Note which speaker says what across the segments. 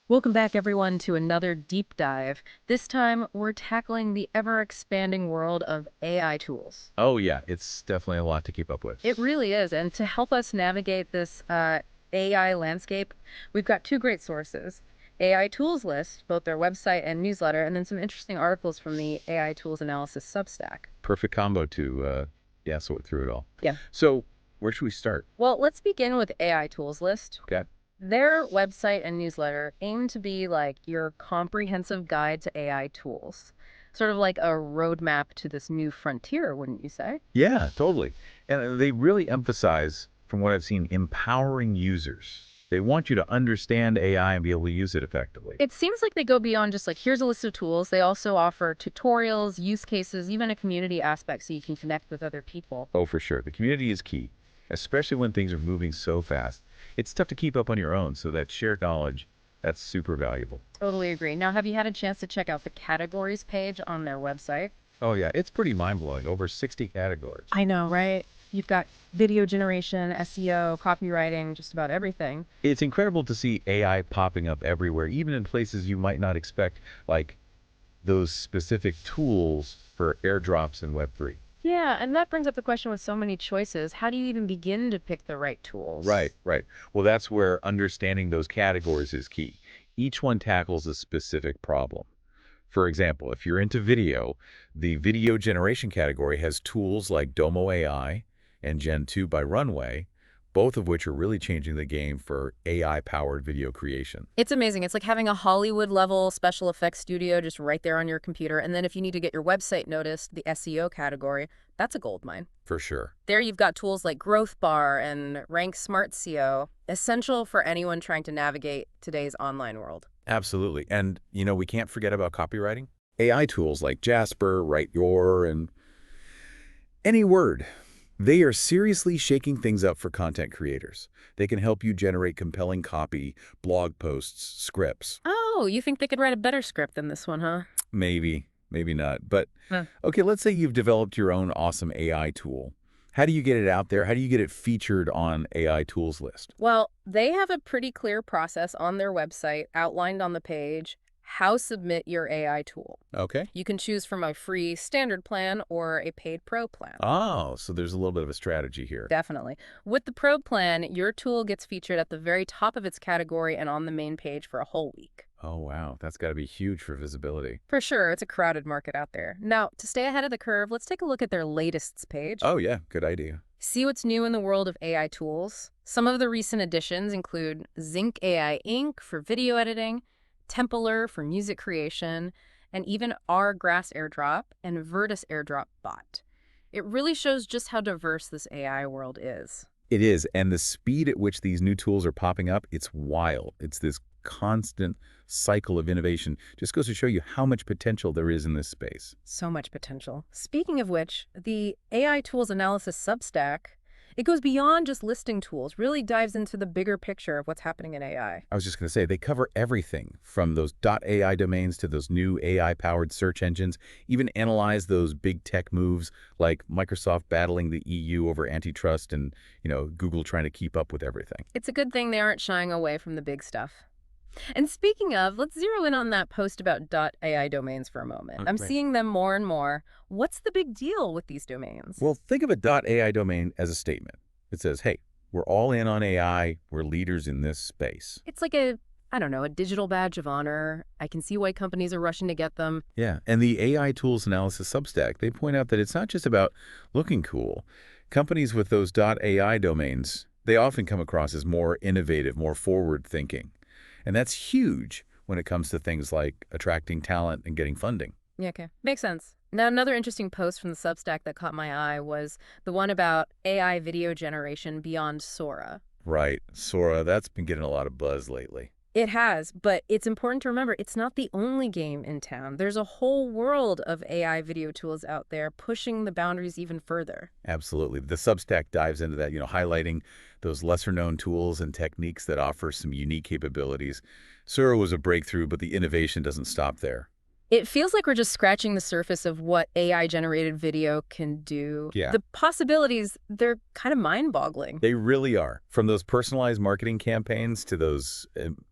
Speaker 1: Welcome back, everyone, to another deep dive. This time, we're tackling the ever-expanding world of AI tools.
Speaker 2: Oh yeah, it's definitely a lot to keep up with.
Speaker 1: It really is, and to help us navigate this AI landscape, we've got two great sources. AI Tools List, both their website and newsletter, and then some interesting articles from the AI Tools Analysis Substack.
Speaker 2: Perfect combo to yeah, sort through it all.
Speaker 1: Yeah.
Speaker 2: So where should we start?
Speaker 1: Well, let's begin with AI Tools List.
Speaker 2: Okay.
Speaker 1: Their website and newsletter aim to be like your comprehensive guide to AI tools, sort of like a roadmap to this new frontier, wouldn't you say?
Speaker 2: Yeah, totally. And they really emphasize, from what I've seen, empowering users. They want you to understand AI and be able to use it effectively.
Speaker 1: It seems like they go beyond just like, here's a list of tools. They also offer tutorials, use cases, even a community aspect so you can connect with other people.
Speaker 2: Oh, for sure. The community is key, especially when things are moving so fast. It's tough to keep up on your own, so that shared knowledge, that's super valuable.
Speaker 1: Totally agree. Now, have you had a chance to check out the categories page on their website?
Speaker 2: Oh yeah, it's pretty mind-blowing. Over 60 categories.
Speaker 1: I know, right? You've got video generation, SEO, copywriting, just about everything.
Speaker 2: It's incredible to see AI popping up everywhere, even in places you might not expect, like those specific tools for airdrops in Web3.
Speaker 1: Yeah, and that brings up the question with so many choices. How do you even begin to pick the right tools?
Speaker 2: Right, right. Well, that's where understanding those categories is key. Each one tackles a specific problem. For example, if you're into video, the video generation category has tools like Domo AI and Gen 2 by Runway, both of which are really changing the game for AI-powered video creation.
Speaker 1: It's amazing. It's like having a Hollywood level special effects studio just right there on your computer. And then if you need to get your website noticed, the SEO category, that's a gold mine.
Speaker 2: For sure.
Speaker 1: There you've got tools like Growth Bar and Rank Smart SEO, essential for anyone trying to navigate today's online world.
Speaker 2: Absolutely. And, we can't forget about copywriting. AI tools like Jasper, Write Your, and Any Word. They are seriously shaking things up for content creators. They can help you generate compelling copy, blog posts, scripts.
Speaker 1: Oh, you think they could write a better script than this one, huh?
Speaker 2: Maybe, maybe not. But,
Speaker 1: Huh.
Speaker 2: okay, let's say you've developed your own awesome AI tool. How do you get it out there? How do you get it featured on AI tools list?
Speaker 1: Well, they have a pretty clear process on their website outlined on the page, how submit your AI tool.
Speaker 2: Okay.
Speaker 1: You can choose from a free standard plan or a paid pro plan.
Speaker 2: Oh, so there's a little bit of a strategy here.
Speaker 1: Definitely. With the pro plan, your tool gets featured at the very top of its category and on the main page for a whole week.
Speaker 2: Oh, wow. That's got to be huge for visibility.
Speaker 1: For sure, it's a crowded market out there. Now, to stay ahead of the curve, let's take a look at their latest page.
Speaker 2: Oh, yeah. Good idea.
Speaker 1: See what's new in the world of AI tools. Some of the recent additions include Zinc AI Inc. for video editing, Templar for music creation, and even R Grass Airdrop and Vertus Airdrop Bot. It really shows just how diverse this AI world is.
Speaker 2: It is. And the speed at which these new tools are popping up, it's wild. It's this constant cycle of innovation. Just goes to show you how much potential there is in this space.
Speaker 1: So much potential. Speaking of which, the AI Tools Analysis Substack, it goes beyond just listing tools, really dives into the bigger picture of what's happening in AI.
Speaker 2: I was just going to say, they cover everything from those .ai domains to those new AI-powered search engines, even analyze those big tech moves like Microsoft battling the EU over antitrust and, Google trying to keep up with everything.
Speaker 1: It's a good thing they aren't shying away from the big stuff. And speaking of, let's zero in on that post about .ai domains for a moment. I'm
Speaker 2: Right.
Speaker 1: seeing them more and more. What's the big deal with these domains?
Speaker 2: Well, think of a .ai domain as a statement. It says, hey, we're all in on AI. We're leaders in this space.
Speaker 1: It's like a, I don't know, a digital badge of honor. I can see why companies are rushing to get them.
Speaker 2: Yeah, and the AI Tools Analysis Substack, they point out that it's not just about looking cool. Companies with those .ai domains, they often come across as more innovative, more forward-thinking. And that's huge when it comes to things like attracting talent and getting funding.
Speaker 1: Yeah, okay. Makes sense. Now, another interesting post from the Substack that caught my eye was the one about AI video generation beyond Sora.
Speaker 2: Right, Sora, that's been getting a lot of buzz lately.
Speaker 1: It has, but it's important to remember it's not the only game in town. There's a whole world of AI video tools out there pushing the boundaries even further.
Speaker 2: Absolutely. The Substack dives into that, highlighting those lesser-known tools and techniques that offer some unique capabilities. Sora was a breakthrough, but the innovation doesn't stop there.
Speaker 1: It feels like we're just scratching the surface of what AI-generated video can do.
Speaker 2: Yeah.
Speaker 1: The possibilities, they're kind of mind-boggling.
Speaker 2: They really are. From those personalized marketing campaigns to those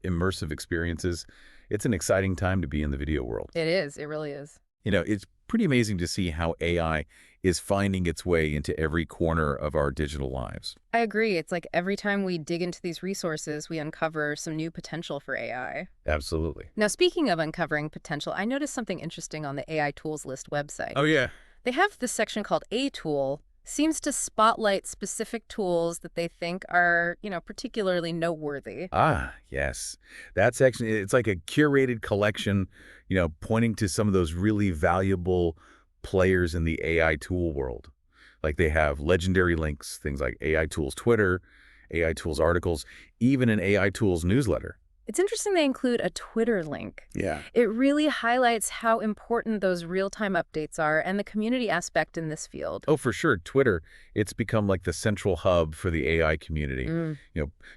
Speaker 2: immersive experiences, it's an exciting time to be in the video world.
Speaker 1: It is. It really is.
Speaker 2: It's pretty amazing to see how AI is finding its way into every corner of our digital lives.
Speaker 1: I agree. It's like every time we dig into these resources, we uncover some new potential for AI.
Speaker 2: Absolutely.
Speaker 1: Now, speaking of uncovering potential, I noticed something interesting on the AI tools list website.
Speaker 2: Oh, yeah.
Speaker 1: They have this section called A Tool, seems to spotlight specific tools that they think are, particularly noteworthy.
Speaker 2: Ah, yes. That section, it's like a curated collection, pointing to some of those really valuable players in the AI tool world. Like they have legendary links, things like AI Tools Twitter, AI Tools articles, even an AI Tools newsletter.
Speaker 1: It's interesting they include a Twitter link.
Speaker 2: Yeah.
Speaker 1: It really highlights how important those real-time updates are and the community aspect in this field.
Speaker 2: Oh, for sure. Twitter, it's become like the central hub for the AI community.
Speaker 1: Mm.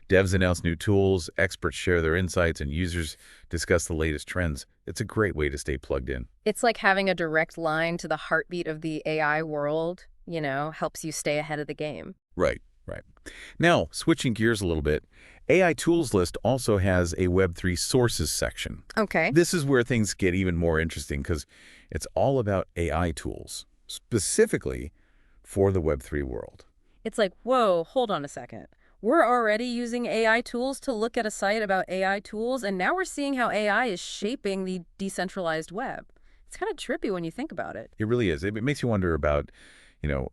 Speaker 2: Devs announce new tools, experts share their insights, and users discuss the latest trends. It's a great way to stay plugged in.
Speaker 1: It's like having a direct line to the heartbeat of the AI world, helps you stay ahead of the game.
Speaker 2: Right, right. Now, switching gears a little bit, AI Tools List also has a Web3 sources section.
Speaker 1: Okay.
Speaker 2: This is where things get even more interesting because it's all about AI tools, specifically for the Web3 world.
Speaker 1: It's like, whoa, hold on a second. We're already using AI tools to look at a site about AI tools, and now we're seeing how AI is shaping the decentralized web. It's kind of trippy when you think about it.
Speaker 2: It really is. It makes you wonder about,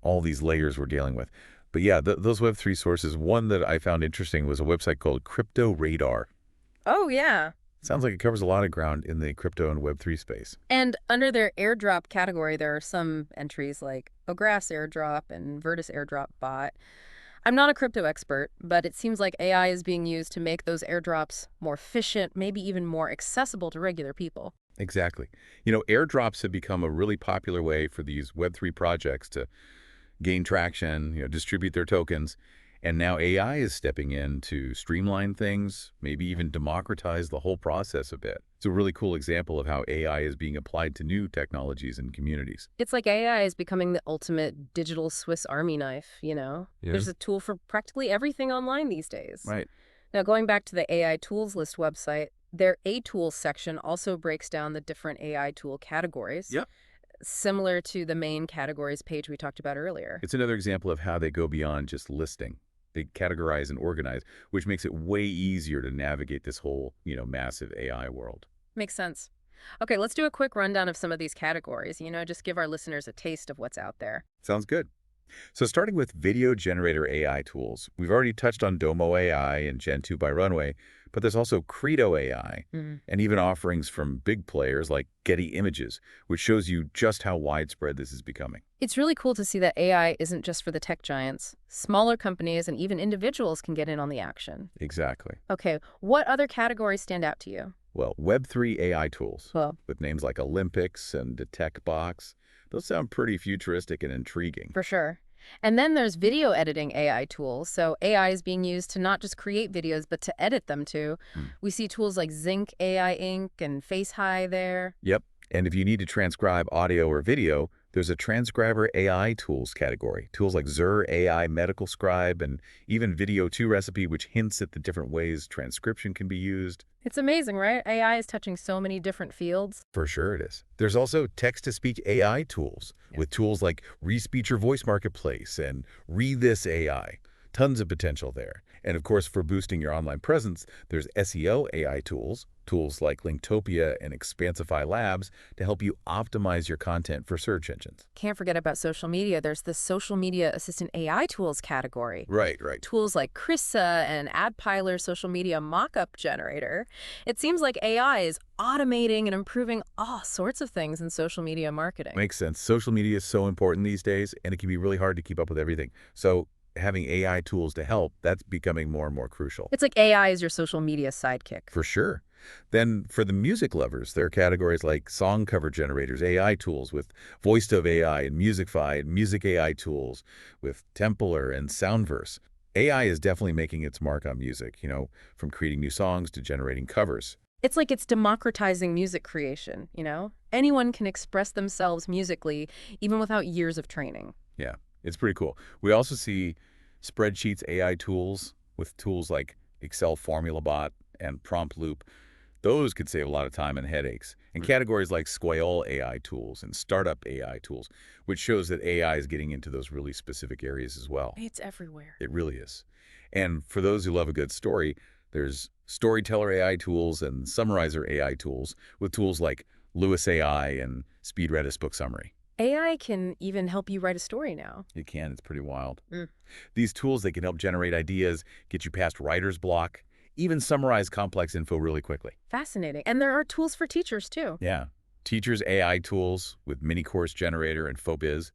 Speaker 2: all these layers we're dealing with. But yeah, those Web3 sources, one that I found interesting was a website called Crypto Radar.
Speaker 1: Oh, yeah.
Speaker 2: Sounds like it covers a lot of ground in the crypto and Web3 space.
Speaker 1: And under their airdrop category, there are some entries like Ograss airdrop and Vertus airdrop bot. I'm not a crypto expert, but it seems like AI is being used to make those airdrops more efficient, maybe even more accessible to regular people.
Speaker 2: Exactly. Airdrops have become a really popular way for these Web3 projects to gain traction, distribute their tokens. And now AI is stepping in to streamline things, maybe even democratize the whole process a bit. It's a really cool example of how AI is being applied to new technologies and communities.
Speaker 1: It's like AI is becoming the ultimate digital Swiss Army knife.
Speaker 2: Yeah.
Speaker 1: There's a tool for practically everything online these days.
Speaker 2: Right.
Speaker 1: Now, going back to the AI tools list website, their A tools section also breaks down the different AI tool categories.
Speaker 2: Yep.
Speaker 1: Similar to the main categories page we talked about earlier.
Speaker 2: It's another example of how they go beyond just listing. They categorize and organize, which makes it way easier to navigate this whole, massive AI world.
Speaker 1: Makes sense. Okay, let's do a quick rundown of some of these categories, just give our listeners a taste of what's out there.
Speaker 2: Sounds good. So starting with video generator AI tools, we've already touched on Domo AI and Gen 2 by Runway, but there's also Credo AI and even offerings from big players like Getty Images, which shows you just how widespread this is becoming.
Speaker 1: It's really cool to see that AI isn't just for the tech giants. Smaller companies and even individuals can get in on the action.
Speaker 2: Exactly.
Speaker 1: Okay, what other categories stand out to you?
Speaker 2: Well, Web3 AI tools
Speaker 1: Well,
Speaker 2: with names like Olympics and Detect Box, those sound pretty futuristic and intriguing.
Speaker 1: for sure. And then there's video editing AI tools. So AI is being used to not just create videos, but to edit them too.
Speaker 2: Hmm.
Speaker 1: We see tools like Zinc AI Inc. and FaceHi there.
Speaker 2: Yep. And if you need to transcribe audio or video, there's a transcriber AI tools category. Tools like Zur AI Medical Scribe and even Video 2 Recipe, which hints at the different ways transcription can be used.
Speaker 1: It's amazing, right? AI is touching so many different fields.
Speaker 2: For sure it is. There's also text-to-speech AI tools with tools like Respeech Your Voice Marketplace and Read This AI. Tons of potential there. And of course, for boosting your online presence, there's SEO AI tools like Linktopia and Expansify Labs to help you optimize your content for search engines.
Speaker 1: Can't forget about social media. There's the social media assistant AI tools category.
Speaker 2: Right.
Speaker 1: Tools like Krissa and AdPiler social media mockup generator. It seems like AI is automating and improving all sorts of things in social media marketing.
Speaker 2: Makes sense. Social media is so important these days, and it can be really hard to keep up with everything. So having AI tools to help, that's becoming more and more crucial.
Speaker 1: It's like AI is your social media sidekick.
Speaker 2: For sure. Then for the music lovers, there are categories like song cover generators, AI tools with VoiceOver AI and Musicify, and music AI tools with Templar and Soundverse. AI is definitely making its mark on music, from creating new songs to generating covers.
Speaker 1: It's like it's democratizing music creation, you know? Anyone can express themselves musically, even without years of training.
Speaker 2: Yeah, it's pretty cool. We also see spreadsheets, AI tools with tools like Excel Formula Bot and Prompt Loop. Those could save a lot of time and headaches. And categories like Squall AI tools and Startup AI tools, which shows that AI is getting into those really specific areas as well.
Speaker 1: It's everywhere.
Speaker 2: It really is. And for those who love a good story, there's Storyteller AI tools and Summarizer AI tools with tools like Lewis AI and Speed Redis Book Summary.
Speaker 1: AI can even help you write a story now.
Speaker 2: It can. It's pretty wild.
Speaker 1: Mm.
Speaker 2: These tools, they can help generate ideas, get you past writer's block, even summarize complex info really quickly.
Speaker 1: Fascinating. And there are tools for teachers, too.
Speaker 2: Yeah. Teachers' AI tools with Mini Course Generator and Fobiz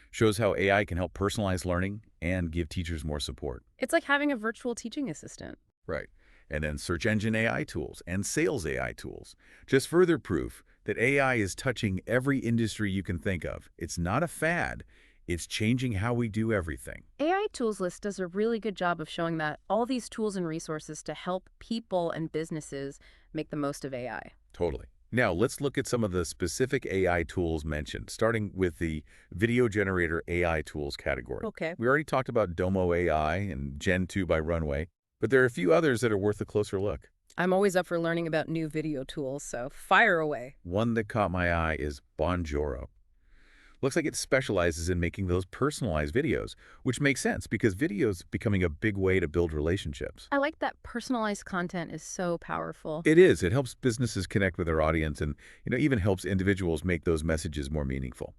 Speaker 2: shows how AI can help personalize learning and give teachers more support.
Speaker 1: It's like having a virtual teaching assistant.
Speaker 2: Right. And then search engine AI tools and sales AI tools. Just further proof that AI is touching every industry you can think of. It's not a fad. It's changing how we do everything.
Speaker 1: AI Tools List does a really good job of showing that all these tools and resources to help people and businesses make the most of AI.
Speaker 2: Totally. Now, let's look at some of the specific AI tools mentioned, starting with the Video Generator AI Tools category.
Speaker 1: Okay.
Speaker 2: We already talked about Domo AI and Gen 2 by Runway, but there are a few others that are worth a closer look.
Speaker 1: I'm always up for learning about new video tools, so fire away.
Speaker 2: One that caught my eye is Bonjoro. Looks like it specializes in making those personalized videos, which makes sense because video is becoming a big way to build relationships.
Speaker 1: I like that personalized content is so powerful.
Speaker 2: It is. It helps businesses connect with their audience and, even helps individuals make those messages more meaningful.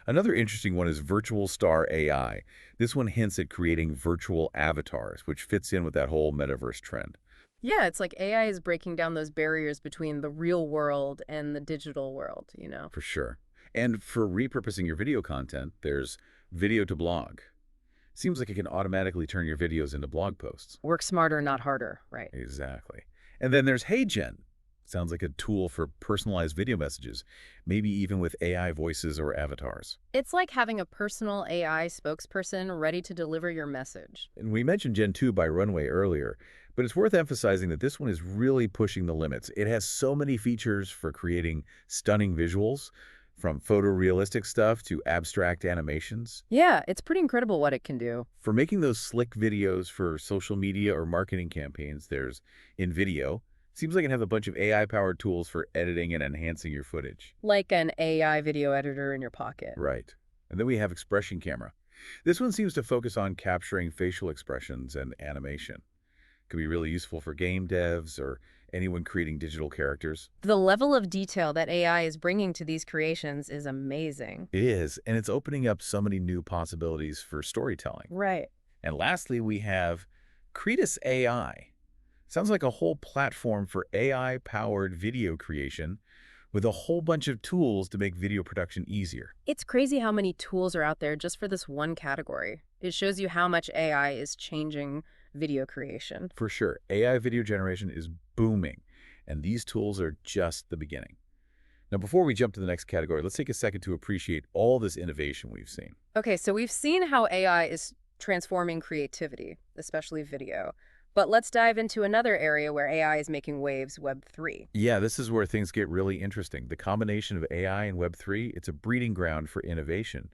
Speaker 2: Another interesting one is Virtual Star AI. This one hints at creating virtual avatars, which fits in with that whole metaverse trend.
Speaker 1: Yeah, it's like AI is breaking down those barriers between the real world and the digital world, you know?
Speaker 2: For sure. And for repurposing your video content, there's Video to Blog. Seems like it can automatically turn your videos into blog posts.
Speaker 1: Work smarter, not harder, right?
Speaker 2: Exactly. And then there's HeyGen. Sounds like a tool for personalized video messages, maybe even with AI voices or avatars.
Speaker 1: It's like having a personal AI spokesperson ready to deliver your message.
Speaker 2: And we mentioned Gen 2 by Runway earlier, but it's worth emphasizing that this one is really pushing the limits. It has so many features for creating stunning visuals, from photorealistic stuff to abstract animations.
Speaker 1: Yeah, it's pretty incredible what it can do.
Speaker 2: For making those slick videos for social media or marketing campaigns, there's InVideo. Seems like it has a bunch of AI-powered tools for editing and enhancing your footage.
Speaker 1: Like an AI video editor in your pocket.
Speaker 2: Right. And then we have Expression Camera. This one seems to focus on capturing facial expressions and animation. Could be really useful for game devs or anyone creating digital characters.
Speaker 1: The level of detail that AI is bringing to these creations is amazing.
Speaker 2: It is, and it's opening up so many new possibilities for storytelling.
Speaker 1: Right.
Speaker 2: And lastly, we have Cretus AI. Sounds like a whole platform for AI-powered video creation with a whole bunch of tools to make video production easier.
Speaker 1: It's crazy how many tools are out there just for this one category. It shows you how much AI is changing video creation.
Speaker 2: For sure, AI video generation is booming, and these tools are just the beginning. Now, before we jump to the next category, let's take a second to appreciate all this innovation we've seen.
Speaker 1: Okay, so we've seen how AI is transforming creativity, especially video. But let's dive into another area where AI is making waves, Web3.
Speaker 2: Yeah, this is where things get really interesting. The combination of AI and Web3, it's a breeding ground for innovation.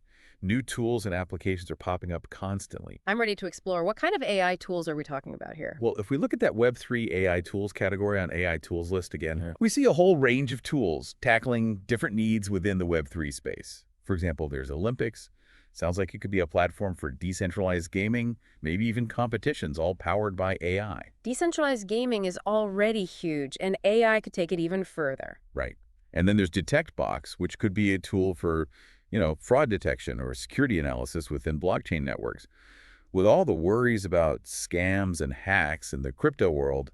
Speaker 2: New tools and applications are popping up constantly.
Speaker 1: I'm ready to explore. What kind of AI tools are we talking about here?
Speaker 2: Well, if we look at that Web3 AI tools category on AI tools list again, we see a whole range of tools tackling different needs within the Web3 space. For example, there's Olympics. Sounds like it could be a platform for decentralized gaming, maybe even competitions, all powered by AI.
Speaker 1: Decentralized gaming is already huge, and AI could take it even further.
Speaker 2: Right. And then there's DetectBox, which could be a tool for, fraud detection or security analysis within blockchain networks. With all the worries about scams and hacks in the crypto world,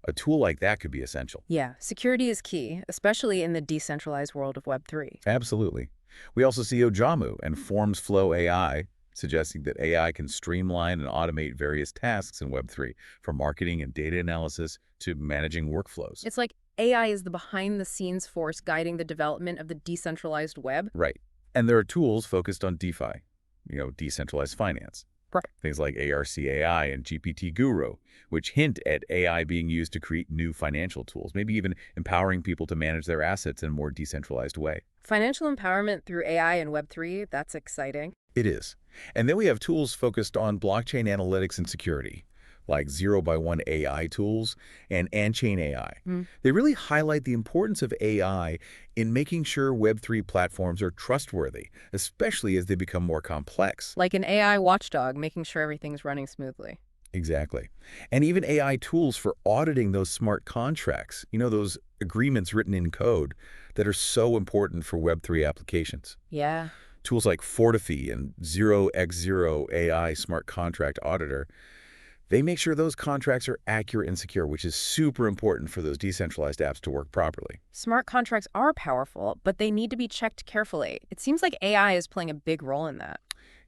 Speaker 2: a tool like that could be essential.
Speaker 1: Yeah, security is key, especially in the decentralized world of Web3.
Speaker 2: Absolutely. We also see Ojamu and Forms Flow AI, suggesting that AI can streamline and automate various tasks in Web3, from marketing and data analysis to managing workflows.
Speaker 1: It's like AI is the behind-the-scenes force guiding the development of the decentralized web.
Speaker 2: Right. And there are tools focused on DeFi, decentralized finance.
Speaker 1: Right.
Speaker 2: Things like ARCAI and GPT Guru, which hint at AI being used to create new financial tools, maybe even empowering people to manage their assets in a more decentralized way.
Speaker 1: Financial empowerment through AI and Web3, that's exciting.
Speaker 2: It is. And then we have tools focused on blockchain analytics and security, like 0 by 1 AI tools and Anchain AI.
Speaker 1: Mm.
Speaker 2: They really highlight the importance of AI in making sure Web3 platforms are trustworthy, especially as they become more complex.
Speaker 1: Like an AI watchdog, making sure everything's running smoothly.
Speaker 2: Exactly. And even AI tools for auditing those smart contracts, those agreements written in code that are so important for Web3 applications.
Speaker 1: Yeah.
Speaker 2: Tools like Fortify and 0x0 AI Smart Contract Auditor, they make sure those contracts are accurate and secure, which is super important for those decentralized apps to work properly.
Speaker 1: Smart contracts are powerful, but they need to be checked carefully. It seems like AI is playing a big role in that.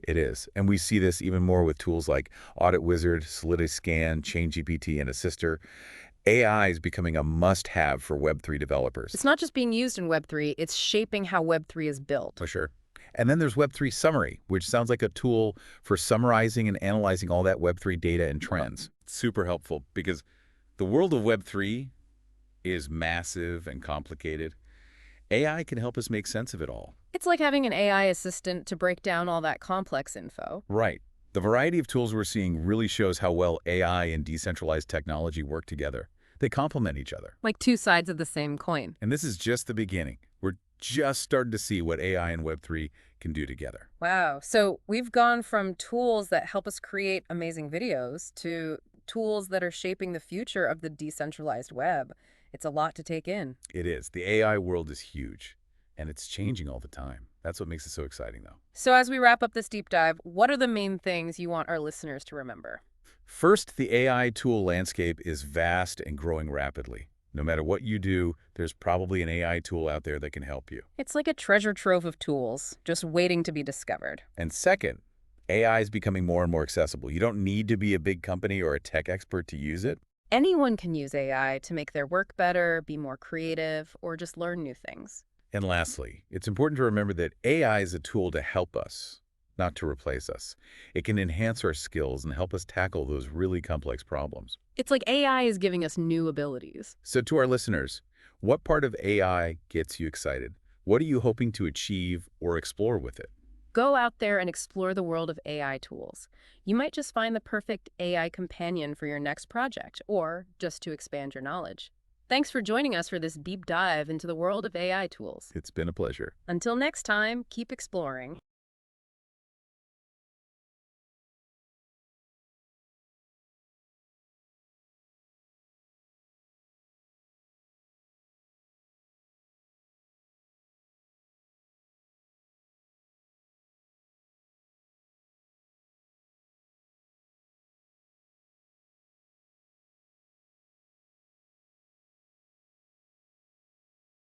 Speaker 2: It is. And we see this even more with tools like Audit Wizard, Solidity Scan, ChainGPT, and Assister. AI is becoming a must-have for Web3 developers.
Speaker 1: It's not just being used in Web3, it's shaping how Web3 is built.
Speaker 2: For sure. And then there's Web3 Summary, which sounds like a tool for summarizing and analyzing all that Web3 data and trends. Super helpful because the world of Web3 is massive and complicated. AI can help us make sense of it all.
Speaker 1: It's like having an AI assistant to break down all that complex info.
Speaker 2: Right. The variety of tools we're seeing really shows how well AI and decentralized technology work together. They complement each other.
Speaker 1: Like two sides of the same coin.
Speaker 2: And this is just the beginning. We're just starting to see what AI and Web3 can do together.
Speaker 1: Wow. So we've gone from tools that help us create amazing videos to tools that are shaping the future of the decentralized web. It's a lot to take in.
Speaker 2: It is. The AI world is huge, and it's changing all the time. That's what makes it so exciting, though.
Speaker 1: So as we wrap up this deep dive, what are the main things you want our listeners to remember?
Speaker 2: First, the AI tool landscape is vast and growing rapidly. No matter what you do, there's probably an AI tool out there that can help you.
Speaker 1: It's like a treasure trove of tools, just waiting to be discovered.
Speaker 2: And second, AI is becoming more and more accessible. You don't need to be a big company or a tech expert to use it.
Speaker 1: Anyone can use AI to make their work better, be more creative, or just learn new things.
Speaker 2: And lastly, it's important to remember that AI is a tool to help us, not to replace us. It can enhance our skills and help us tackle those really complex problems.
Speaker 1: It's like AI is giving us new abilities.
Speaker 2: So to our listeners, what part of AI gets you excited? What are you hoping to achieve or explore with it?
Speaker 1: Go out there and explore the world of AI tools. You might just find the perfect AI companion for your next project, or just to expand your knowledge. Thanks for joining us for this deep dive into the world of AI tools.
Speaker 2: It's been a pleasure.
Speaker 1: Until next time, keep exploring.